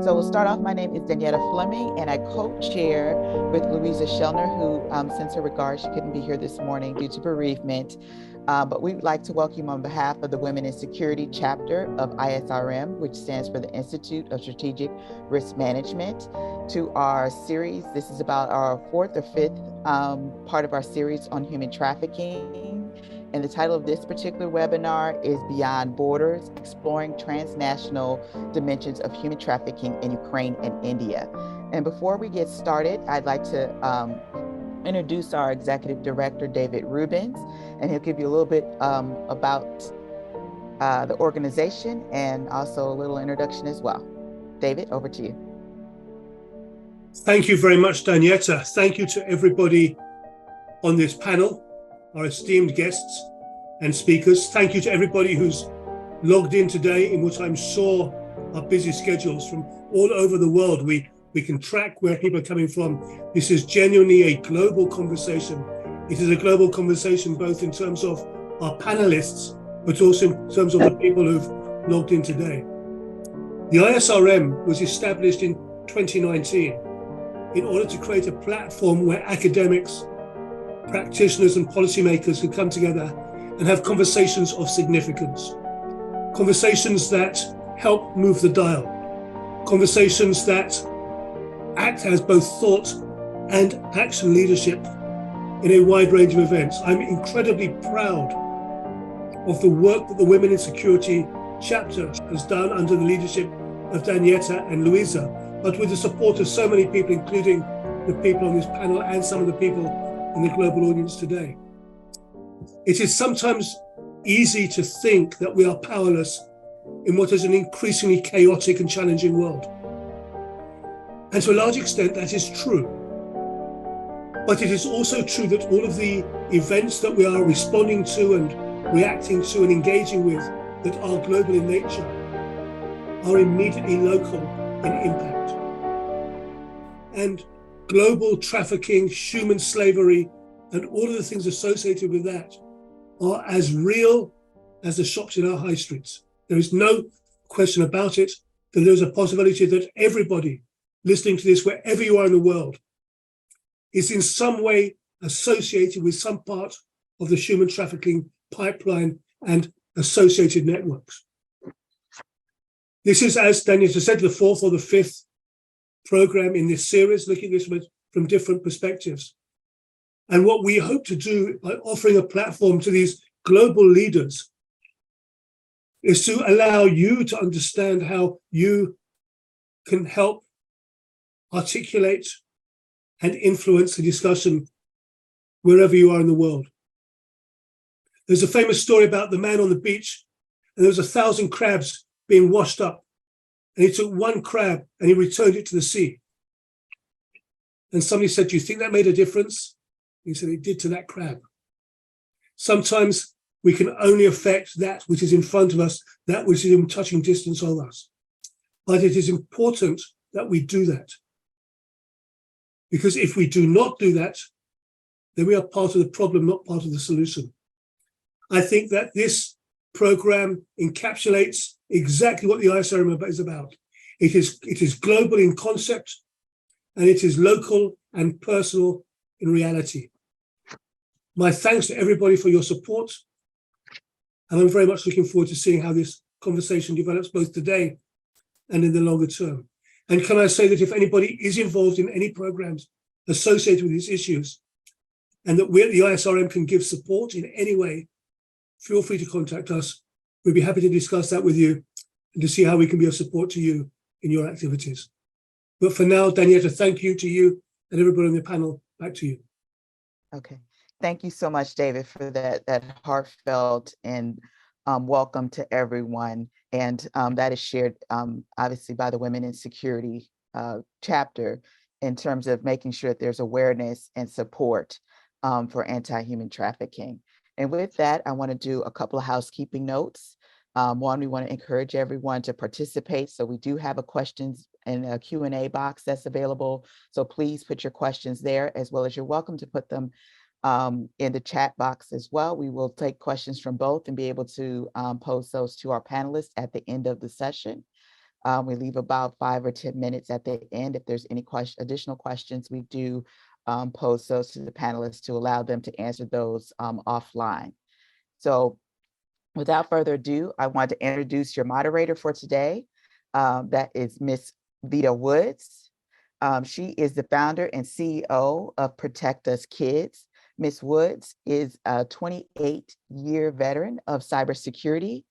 So we'll start off. My name is Danietta Fleming, and I co-chair with Louisa Shellner, who sends her regards. She couldn't be here this morning due to bereavement. But we'd like to welcome you on behalf of the Women in Security chapter of ISRM, which stands for the Institute of Strategic Risk Management, to our series. This is about our fourth or fifth part of our series on human trafficking. And the title of this particular webinar is Beyond Borders, Exploring Transnational Dimensions of Human Trafficking in Ukraine and India. And before we get started, I'd like to introduce our Executive Director, David Rubens, and he'll give you a little bit about the organization and also a little introduction as well. David, over to you. Thank you very much, Danietta. Thank you to everybody on this panel, our esteemed guests and speakers. Thank you to everybody who's logged in today in what I'm sure are busy schedules from all over the world. We can track where people are coming from. This is genuinely a global conversation. It is a global conversation both in terms of our panelists, but also in terms of the people who've logged in today. The ISRM was established in 2019 in order to create a platform where academics, practitioners and policymakers could come together and have conversations of significance. Conversations that help move the dial. Conversations that act as both thought and action leadership in a wide range of events. I'm incredibly proud of the work that the Women in Security chapter has done under the leadership of Danietta and Louisa, but with the support of so many people, including the people on this panel and some of the people in the global audience today. It is sometimes easy to think that we are powerless in what is an increasingly chaotic and challenging world. And to a large extent, that is true. But it is also true that all of the events that we are responding to and reacting to and engaging with that are global in nature are immediately local in impact. And global trafficking, human slavery, and all of the things associated with that are as real as the shops in our high streets. There is no question about it, that there's a possibility that everybody listening to this, wherever you are in the world, is in some way associated with some part of the human trafficking pipeline and associated networks. This is, as Daniel said, the fourth or the fifth program in this series, looking at this from different perspectives. And what we hope to do by offering a platform to these global leaders is to allow you to understand how you can help articulate and influence the discussion wherever you are in the world. There's a famous story about the man on the beach, and there was 1,000 crabs being washed up. And he took one crab and he returned it to the sea. And somebody said, "Do you think that made a difference?" He said, "It did to that crab." Sometimes we can only affect that which is in front of us, that which is in touching distance of us. But it is important that we do that. Because if we do not do that, then we are part of the problem, not part of the solution. I think that this program encapsulates exactly what the ISRM is about. It is global in concept, and it is local and personal in reality. My thanks to everybody for your support, and I'm very much looking forward to seeing how this conversation develops both today and in the longer term. And can I say that if anybody is involved in any programs associated with these issues, and that we at the ISRM can give support in any way, feel free to contact us. We'd be happy to discuss that with you and to see how we can be of support to you in your activities. But for now, Danietta, thank you to you and everybody on the panel. Back to you. Okay. Thank you so much, David, for that heartfelt and welcome to everyone. And that is shared obviously by the Women in Security chapter in terms of making sure that there's awareness and support for anti-human trafficking. And with that, I want to do a couple of housekeeping notes. One, we want to encourage everyone to participate. So we do have a questions and a Q&A box that's available. So please put your questions there, as well as you're welcome to put them in the chat box as well. We will take questions from both and be able to pose those to our panelists at the end of the session. We leave about 5 or 10 minutes at the end. If there's any additional questions, we do pose those to the panelists to allow them to answer those offline. So without further ado, I want to introduce your moderator for today. That is Miss Veda Woods. She is the founder and CEO of Protect Us Kids. Ms. Woods is a 28-year veteran of cybersecurity.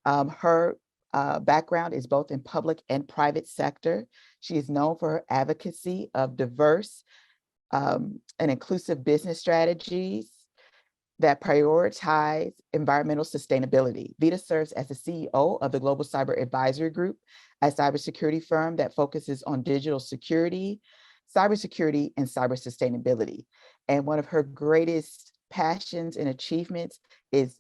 Her background is both in public and private sector. She is known for her advocacy of diverse and inclusive business strategies that prioritize environmental sustainability. Veda serves as the CEO of the Global Cyber Advisory Group, a cybersecurity firm that focuses on digital security, cybersecurity, and cyber sustainability. And one of her greatest passions and achievements is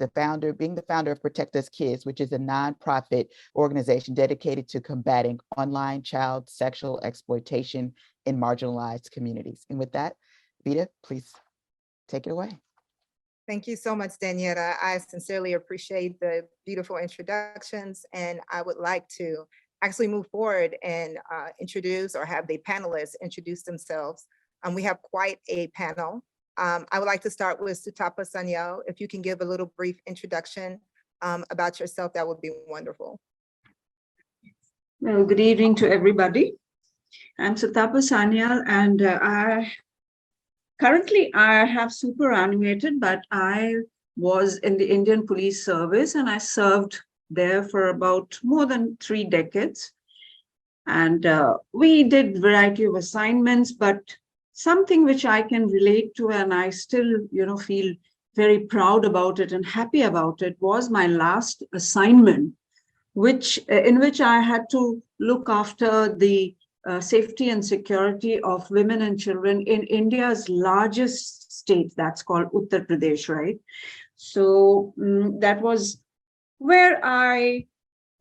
being the founder of Protect Us Kids, which is a nonprofit organization dedicated to combating online child sexual exploitation in marginalized communities. And with that, Veda, please take it away. Thank you so much, Daniela. I sincerely appreciate the beautiful introductions, and I would like to actually move forward and introduce or have the panelists introduce themselves. We have quite a panel. I would like to start with Sutapa Sanyal. If you can give a little brief introduction about yourself, that would be wonderful. Well, good evening to everybody. I'm Sutapa Sanyal, and currently I have superannuated, but I was in the Indian Police Service and I served there for about more than 3 decades. And we did a variety of assignments, but something which I can relate to and I still, feel very proud about it and happy about it was my last assignment, in which I had to look after the safety and security of women and children in India's largest state, that's called Uttar Pradesh, right? So that was where I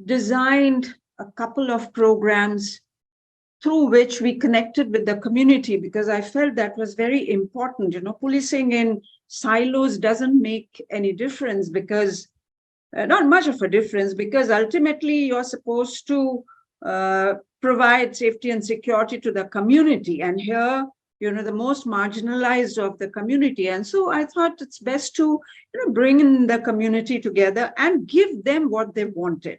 designed a couple of programs through which we connected with the community, because I felt that was very important. Policing in silos doesn't make any difference, because not much of a difference, because ultimately you're supposed to provide safety and security to the community. And here, the most marginalized of the community. And so I thought it's best to bring in the community together and give them what they wanted.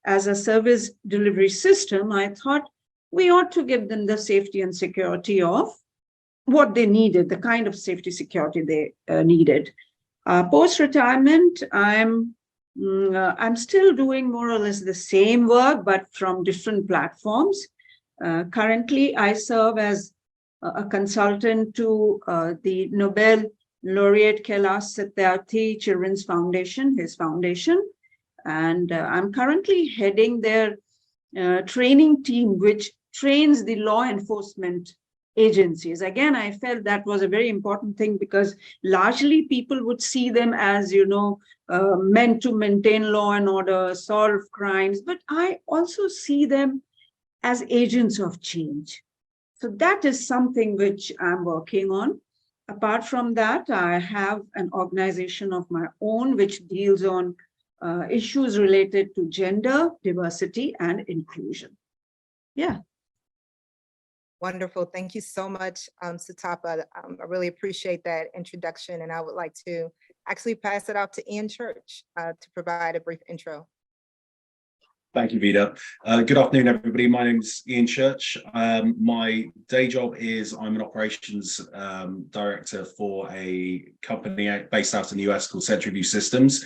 As a service delivery system, I thought we ought to give them the safety and security of what they needed, the kind of safety security they needed. Post-retirement, I'm still doing more or less the same work, but from different platforms. Currently, I serve as a consultant to the Nobel laureate Kailash Satyarthi Children's Foundation, his foundation. And I'm currently heading their training team, which trains the law enforcement agencies. Again, I felt that was a very important thing, because largely people would see them as, meant to maintain law and order, solve crimes, but I also see them as agents of change. So that is something which I'm working on. Apart from that, I have an organization of my own which deals on issues related to gender, diversity, and inclusion. Yeah. Wonderful. Thank you so much, Sutapa. I really appreciate that introduction, and I would like to actually pass it off to Ian Church to provide a brief intro. Thank you, Veda. Good afternoon, everybody. My name is Ian Church. My day job is I'm an operations director for a company based out in the US called Sentry Systems.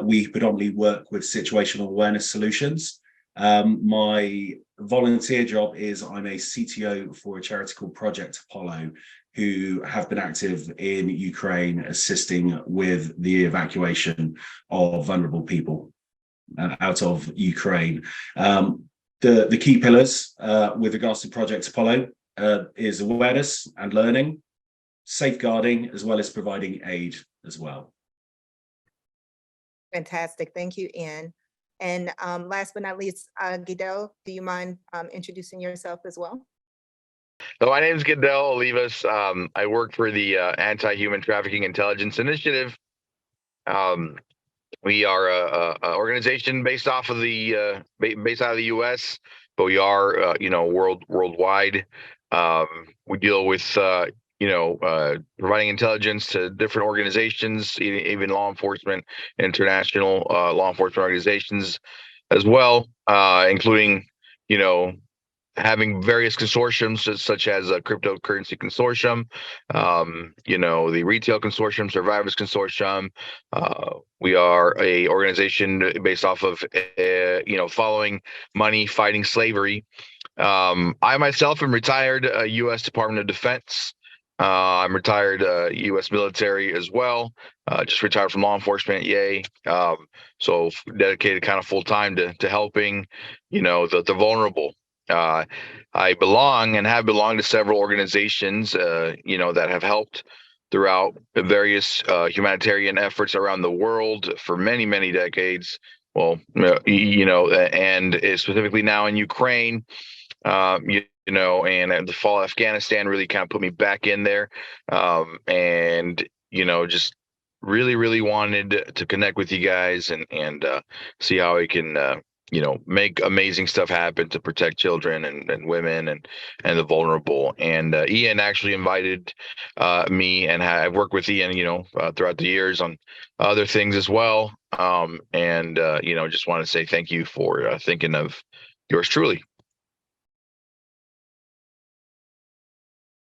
We predominantly work with situational awareness solutions. My volunteer job is I'm a CTO for a charity called Project Apollo, who have been active in Ukraine assisting with the evacuation of vulnerable people out of Ukraine. The key pillars with regards to Project Apollo is awareness and learning, safeguarding, as well as providing aid as well. Fantastic. Thank you, Ian. And last but not least, Guidel, do you mind introducing yourself as well? So my name is Guidel Olivas. I work for the Anti-Human Trafficking Intelligence Initiative. We are a organization based off of based out of the U.S., but we are worldwide. We deal with providing intelligence to different organizations, even law enforcement, international law enforcement organizations as well, including having various consortiums such as a cryptocurrency consortium, the retail consortium, survivors consortium. We are a organization based off of, following money, fighting slavery. I myself am retired U.S. Department of Defense. I'm retired U.S. military as well. Just retired from law enforcement. Yay! So dedicated kind of full time to helping, the vulnerable. I belong and have belonged to several organizations, that have helped throughout various humanitarian efforts around the world for many, many decades. Well, and specifically now in Ukraine, and the fall of Afghanistan really kind of put me back in there, and just really, really wanted to connect with you guys and see how we can make amazing stuff happen to protect children and women and the vulnerable. And Ian actually invited me, and I've worked with Ian, throughout the years on other things as well. And just want to say thank you for thinking of yours truly.